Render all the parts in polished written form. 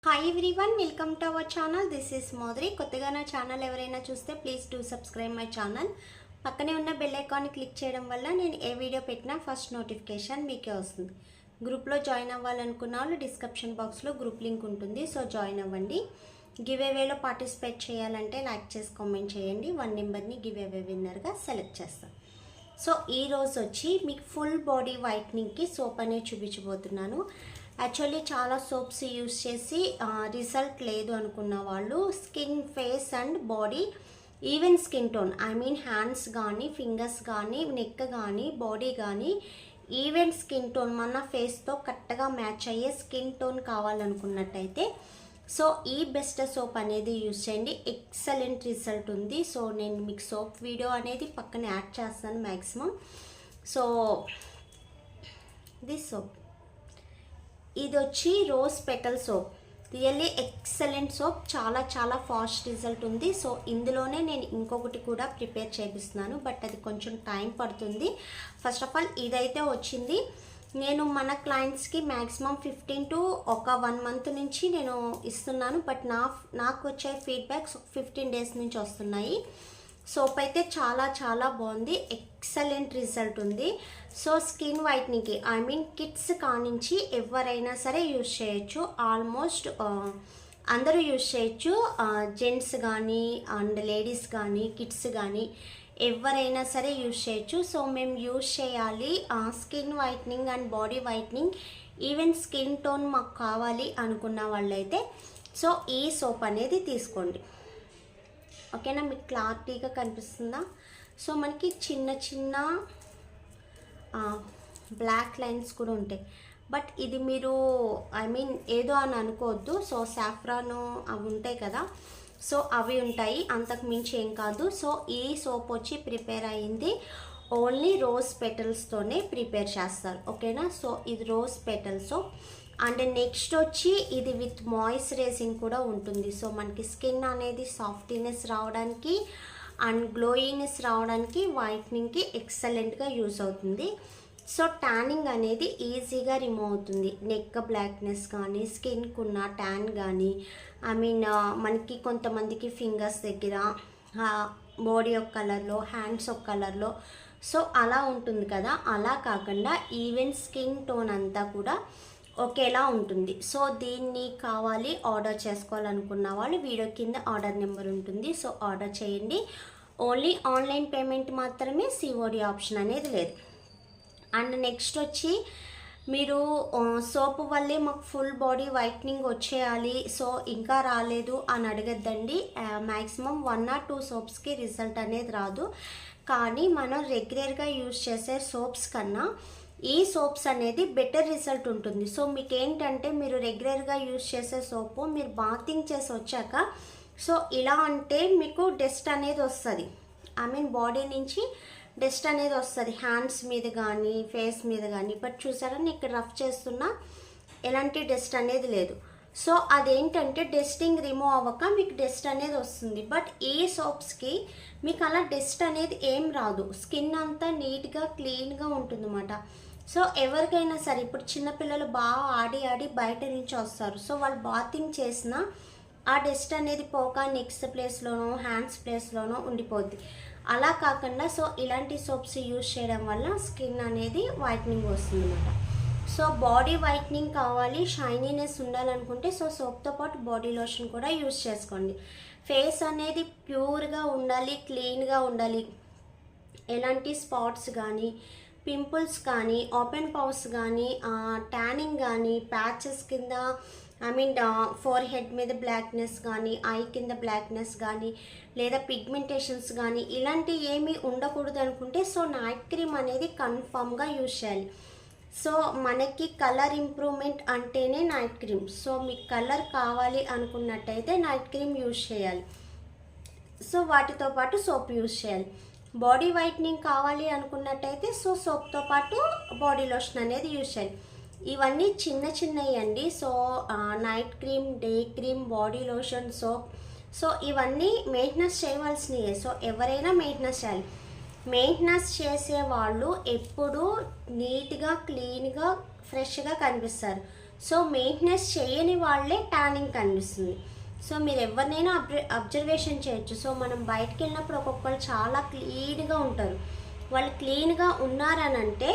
Hi everyone, welcome to our channel. This is Modari. కొత్తగా నా channel ఎవరైనా చూస్తే please do subscribe my channel. పక్కనే ఉన్న బెల్ ఐకాన్ని క్లిక్ చేయడం వల్ల నేను ఏ వీడియో పెట్టినా ఫస్ట్ నోటిఫికేషన్ మీకే వస్తుంది. గ్రూప్లో జాయిన్ అవ్వాలనుకున్న వాళ్ళు డిస్క్రిప్షన్ బాక్స్లో గ్రూప్ లింక్ ఉంటుంది, సో జాయిన్ అవ్వండి. గివ్ అవేలో పార్టిసిపేట్ చేయాలంటే లైక్ చేసి కామెంట్ చేయండి. 1 నెంబర్ని గివ్ అవే విన్నర్గా సెలెక్ట్ చేస్తాను. సో ఈరోజు వచ్చి మీకు ఫుల్ బాడీ వైట్నింగ్కి సోప్ అనేది చూపించబోతున్నాను. యాక్చువల్లీ చాలా సోప్స్ యూస్ చేసి రిజల్ట్ లేదు అనుకున్న వాళ్ళు skin, face and body, even skin tone, I mean hands కానీ, ఫింగర్స్ కానీ, నెక్ కానీ, బాడీ కానీ, ఈవెన్ స్కిన్ టోన్ మన ఫేస్తో కరెక్ట్గా మ్యాచ్ అయ్యే స్కిన్ టోన్ కావాలనుకున్నట్టయితే సో ఈ బెస్ట్ సోప్ అనేది యూస్ చేయండి. ఎక్సలెంట్ రిజల్ట్ ఉంది. సో నేను మీకు సోప్ వీడియో అనేది పక్కన యాడ్ చేస్తాను మ్యాక్సిమం. సో దిస్ సోప్, ఇది వచ్చి rose petal soap. Really excellent soap, చాలా చాలా ఫాస్ట్ రిజల్ట్ ఉంది. సో ఇందులోనే నేను ఇంకొకటి కూడా ప్రిపేర్ చేపిస్తున్నాను, బట్ అది కొంచెం టైం పడుతుంది. ఫస్ట్ ఆఫ్ ఆల్ ఇదైతే వచ్చింది, నేను మన క్లయింట్స్కి మ్యాక్సిమం 15 to 1 month నుంచి నేను ఇస్తున్నాను, బట్ నాకు వచ్చే ఫీడ్బ్యాక్స్ 15 days నుంచి వస్తున్నాయి. సోప్ అయితే చాలా చాలా బాగుంది, ఎక్సలెంట్ రిజల్ట్ ఉంది. సో స్కిన్ వైట్నింగ్కి, ఐ మీన్ కిడ్స్ కానించి ఎవరైనా సరే యూజ్ చేయొచ్చు. ఆల్మోస్ట్ అందరూ యూజ్ చేయొచ్చు, జెంట్స్ కానీ అండ్ లేడీస్ కానీ కిడ్స్ కానీ ఎవరైనా సరే యూజ్ చేయొచ్చు. సో మేము యూజ్ చేయాలి skin whitening and body whitening, even skin tone మాకు కావాలి అనుకున్న వాళ్ళైతే సో ఈ సోప్ అనేది తీసుకోండి. ఓకేనా, మీకు క్లారిటీగా కనిపిస్తుందా? సో మనకి చిన్న చిన్న బ్లాక్ లైన్స్ కూడా ఉంటాయి, బట్ ఇది మీరు ఐ మీన్ ఏదో అని అనుకోవద్దు. సో సాఫ్రాను అవి ఉంటాయి కదా, సో అవి ఉంటాయి, అంతకు మించి ఏం కాదు. సో ఈ సోప్ వచ్చి ప్రిపేర్ అయ్యింది ఓన్లీ రోజ్ పెటల్స్తోనే ప్రిపేర్ చేస్తారు. ఓకేనా, సో ఇది rose petal soap. And next వచ్చి ఇది విత్ మాయిశ్చరైజింగ్ కూడా ఉంటుంది. సో మనకి స్కిన్ అనేది సాఫ్టీనెస్ రావడానికి అండ్ గ్లోయింగ్నెస్ రావడానికి, వైట్నింగ్కి ఎక్సలెంట్గా యూజ్ అవుతుంది. సో ట్యానింగ్ అనేది ఈజీగా రిమూవ్ అవుతుంది. నెక్ బ్లాక్నెస్ కానీ, స్కిన్కు ఉన్న ట్యాన్ కానీ, ఐ మీన్ మనకి కొంతమందికి ఫింగర్స్ దగ్గర బాడీ ఒక కలర్లో, హ్యాండ్స్ ఒక కలర్లో, సో అలా ఉంటుంది కదా, అలా కాకుండా ఈవెన్ స్కిన్ టోన్ అంతా కూడా ఒకేలా ఉంటుంది. సో దీన్ని కావాలి ఆర్డర్ చేసుకోవాలనుకున్న వాళ్ళు వీడియో కింద ఆర్డర్ నెంబర్ ఉంటుంది, సో ఆర్డర్ చేయండి. ఓన్లీ ఆన్లైన్ పేమెంట్ మాత్రమే, సిఓడి ఆప్షన్ అనేది లేదు. అండ్ నెక్స్ట్ వచ్చి మీరు సోప్ వల్లే మాకు ఫుల్ బాడీ వైట్నింగ్ వచ్చేయాలి, సో ఇంకా రాలేదు అని అడగద్దండి. మ్యాక్సిమం 1 or 2 సోప్స్కి రిజల్ట్ అనేది రాదు, కానీ మనం రెగ్యులర్గా యూజ్ చేసే సోప్స్ కన్నా ఈ సోప్స్ అనేది బెటర్ రిజల్ట్ ఉంటుంది. సో మీకు ఏంటంటే మీరు రెగ్యులర్గా యూజ్ చేసే సోపు మీరు బాతింగ్ చేసి వచ్చాక సో ఇలా అంటే మీకు డస్ట్ అనేది వస్తుంది, ఐ మీన్ బాడీ నుంచి డస్ట్ అనేది వస్తుంది హ్యాండ్స్ మీద కానీ ఫేస్ మీద కానీ. బట్ చూసారా నేను ఇక్కడ రఫ్ చేస్తున్నా, ఎలాంటి డస్ట్ అనేది లేదు. సో అదేంటంటే డస్టింగ్ రిమూవ్ అవ్వక మీకు డస్ట్ అనేది వస్తుంది. బట్ ఈ సోప్స్కి మీకు అలా డస్ట్ అనేది ఏం రాదు, స్కిన్ అంతా నీట్గా క్లీన్గా ఉంటుందన్నమాట. సో ఎవరికైనా సరే, ఇప్పుడు చిన్నపిల్లలు బాగా ఆడి ఆడి బయట నుంచి వస్తారు, సో వాళ్ళు బాతింగ్ చేసిన ఆ డస్ట్ అనేది పోక నెక్స్ట్ ప్లేస్లోనో హ్యాండ్స్ ప్లేస్లోనో ఉండిపోద్ది. అలా కాకుండా సో ఇలాంటి సోప్స్ యూజ్ చేయడం వల్ల స్కిన్ అనేది వైట్నింగ్ వస్తుంది అన్నమాట. సో బాడీ వైట్నింగ్ కావాలి, షైనీనెస్ ఉండాలనుకుంటే సో సోప్తో పాటు బాడీ లోషన్ కూడా యూజ్ చేసుకోండి. ఫేస్ అనేది ప్యూర్గా ఉండాలి, క్లీన్గా ఉండాలి. ఎలాంటి స్పాట్స్ కానీ, పింపుల్స్ కానీ, ఓపెన్ పౌస్ కానీ, ట్యానింగ్ కానీ, ప్యాచెస్ కింద, ఐ మీన్ ఫోర్ హెడ్ మీద బ్లాక్నెస్ కానీ, ఐ కింద బ్లాక్నెస్ కానీ, లేదా పిగ్మెంటేషన్స్ కానీ ఇలాంటి ఏమీ ఉండకూడదు అనుకుంటే సో నైట్ క్రీమ్ అనేది కన్ఫామ్గా యూజ్ చేయాలి. సో మనకి కలర్ ఇంప్రూవ్మెంట్ అంటేనే నైట్ క్రీమ్. సో మీకు కలర్ కావాలి అనుకున్నట్టయితే నైట్ క్రీమ్ యూజ్ చేయాలి, సో వాటితో పాటు సోప్ యూజ్ చేయాలి. బాడీ వైట్నింగ్ కావాలి అనుకున్నట్టయితే సో సోప్తో పాటు బాడీ లోషన్ అనేది యూజ్ చేయాలి. ఇవన్నీ చిన్న చిన్నవి అండి. So night cream, day cream, body lotion, soap, so ఇవన్నీ మెయింటెనెన్స్ చేయవలసినవి. సో ఎవరైనా మెయింటెనెన్స్ చేయాలి. మెయింటెనెన్స్ చేసే వాళ్ళు ఎప్పుడూ నీట్గా, క్లీన్గా, ఫ్రెష్గా కనిపిస్తారు. సో మెయింటెనెన్స్ చేయని వాళ్ళే ట్యానింగ్ కనిపిస్తుంది. సో మీరు ఎవరినైనా అబ్జర్వేషన్ చేయొచ్చు. సో మనం బయటకు వెళ్ళినప్పుడు ఒక్కొక్కరు చాలా క్లీన్గా ఉంటారు. వాళ్ళు క్లీన్గా ఉన్నారనంటే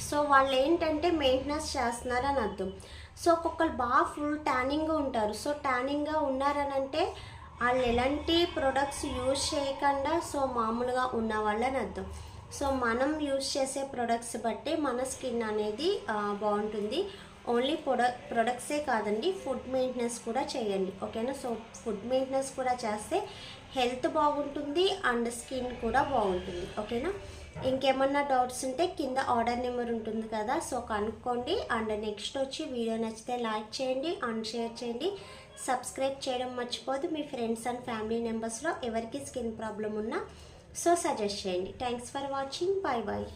సో వాళ్ళు ఏంటంటే మెయింటెనెన్స్ చేస్తున్నారని అర్థం. సో ఒక్కొక్కరు బాగా ఫుల్ ట్యానింగ్గా ఉంటారు. సో ట్యానింగ్గా ఉన్నారనంటే వాళ్ళు ఎలాంటి ప్రొడక్ట్స్ యూజ్ చేయకుండా సో మామూలుగా ఉన్న వాళ్ళని అర్థం. సో మనం యూజ్ చేసే ప్రొడక్ట్స్ బట్టి మన స్కిన్ అనేది బాగుంటుంది. ఓన్లీ ప్రొడక్ట్సే కాదండి, ఫుడ్ మెయింటెనెన్స్ కూడా చేయండి, ఓకేనా. సో ఫుడ్ మెయింటెనెన్స్ కూడా చేస్తే హెల్త్ బాగుంటుంది అండ్ స్కిన్ కూడా బాగుంటుంది, ఓకేనా. ఇంకేమన్నా డౌట్స్ ఉంటే కింద ఆర్డర్ నెంబర్ ఉంటుంది కదా, సో కనుక్కోండి. అండ్ నెక్స్ట్ వచ్చి వీడియో నచ్చితే లైక్ చేయండి అండ్ షేర్ చేయండి. సబ్స్క్రైబ్ చేయడం మర్చిపోదు. మీ ఫ్రెండ్స్ అండ్ ఫ్యామిలీ మెంబర్స్లో ఎవరికి స్కిన్ ప్రాబ్లం ఉన్నా సో సజెస్ట్ చేయండి. Thanks for watching. Bye bye.